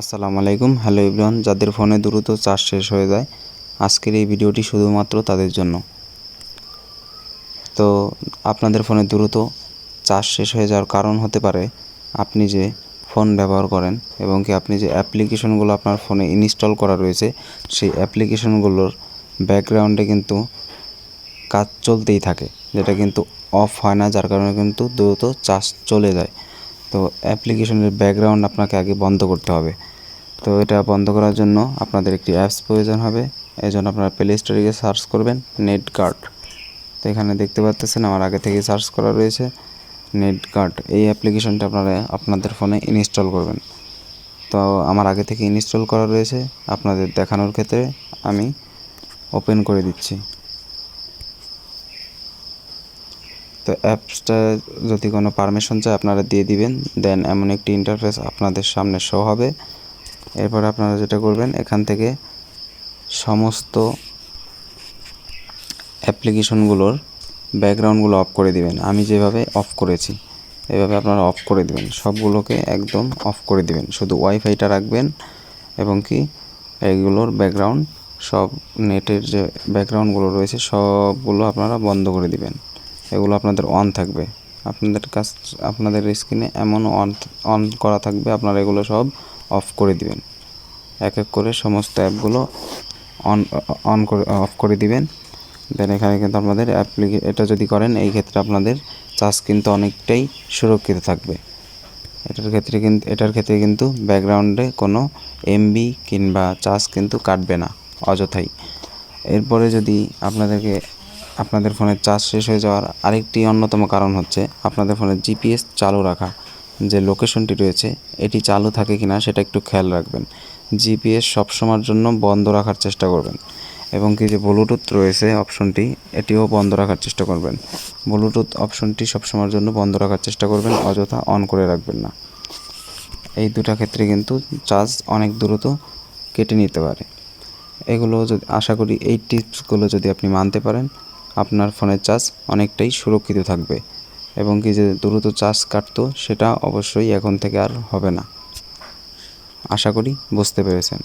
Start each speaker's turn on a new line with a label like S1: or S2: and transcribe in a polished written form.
S1: আসসালামু আলাইকুম। Hello everyone, যাদের ফোনে দ্রুত চার্জ শেষ হয়ে যায়, আজকের এই ভিডিওটি শুধুমাত্র তাদের জন্য। তো আপনাদের ফোনে দ্রুত চার্জ শেষ হয়ে যাওয়ার কারণ হতে পারে আপনি যে ফোন ব্যবহার করেন এবং কি আপনি যে অ্যাপ্লিকেশনগুলো আপনার ফোনে ইনস্টল করা রয়েছে সেই অ্যাপ্লিকেশনগুলোর ব্যাকগ্রাউন্ডে কিন্তু কাজ চলতেই থাকে, যেটা কিন্তু অফ হয় না, যার কারণে কিন্তু দ্রুত চার্জ চলে যায়। তো অ্যাপ্লিকেশনের ব্যাকগ্রাউন্ড আপনাকে আগে বন্ধ করতে হবে। তো এটা বন্ধ করার জন্য আপনাদের একটি অ্যাপস প্রয়োজন হবে। এই জন্য আপনারা প্লে স্টোরে গিয়ে সার্চ করবেন নেট গার্ড। তো এখানে দেখতে পাচ্ছেন আমার আগে থেকে সার্চ করা রয়েছে নেট গার্ড। এই অ্যাপ্লিকেশনটা আপনারা আপনাদের ফোনে ইনস্টল করবেন। তো আমার আগে থেকে ইনস্টল করা রয়েছে, আপনাদের দেখানোর ক্ষেত্রে আমি ওপেন করে দিচ্ছি। তো অ্যাপসটা যদি কোনো পারমিশন চায় আপনারা দিয়ে দিবেন, দেন এমন একটি ইন্টারফেস আপনাদের সামনে শো হবে। এরপর আপনারা যেটা করবেন, এখান থেকে সমস্ত অ্যাপ্লিকেশনগুলোর ব্যাকগ্রাউন্ডগুলো অফ করে দিবেন। আমি যেভাবে অফ করেছি এভাবে আপনারা অফ করে দিবেন, সবগুলোকে একদম অফ করে দিবেন। শুধু ওয়াইফাইটা রাখবেন এবং কি এইগুলোর ব্যাকগ্রাউন্ড সব নেটের যে ব্যাকগ্রাউন্ডগুলো রয়েছে সবগুলো আপনারা বন্ধ করে দিবেন। এগুলো আপনাদের অন থাকবে, আপনাদের স্ক্রিনে এমন অন করা থাকবে, আপনারা এগুলো সব অফ করে দিবেন। এক এক করে সমস্ত অ্যাপগুলো অন করে অফ করে দিবেন। দেন এখানে কিন্তু আপনাদের এটা যদি করেন এই ক্ষেত্রে আপনাদের চার্জ কিন্তু অনেকটাই সুরক্ষিত থাকবে। এটার ক্ষেত্রে কিন্তু ব্যাকগ্রাউন্ডে কোনো এমবি কিংবা চার্জ কিন্তু কাটবে না অযথাই। এরপরে যদি আপনাদের ফোনের চার্জ শেষ হয়ে যাওয়ার আরেকটি অন্যতম কারণ হচ্ছে আপনাদের ফোনের জিপিএস চালু রাখা, যে লোকেশনটি রয়েছে এটি চালু থাকে কিনা সেটা একটু খেয়াল রাখবেন। জিপিএস সবসময়ের জন্য বন্ধ রাখার চেষ্টা করবেন এবং কি যে ব্লুটুথ রয়েছে অপশনটি এটিও বন্ধ রাখার চেষ্টা করবেন। ব্লুটুথ অপশনটি সবসময়ের জন্য বন্ধ রাখার চেষ্টা করবেন, অযথা অন করে রাখবেন না। এই দুটা ক্ষেত্রে কিন্তু চার্জ অনেক দ্রুত কেটে নিতে পারে। এগুলো যদি আশা করি এই টিপসগুলো যদি আপনি মানতে পারেন, আপনার ফোনের চার্জ অনেকটাই সুরক্ষিত থাকবে এবং কি যে দ্রুত চার্জ কাটতো সেটা অবশ্যই এখন থেকে আর হবে না। আশা করি বুঝতে পেরেছেন।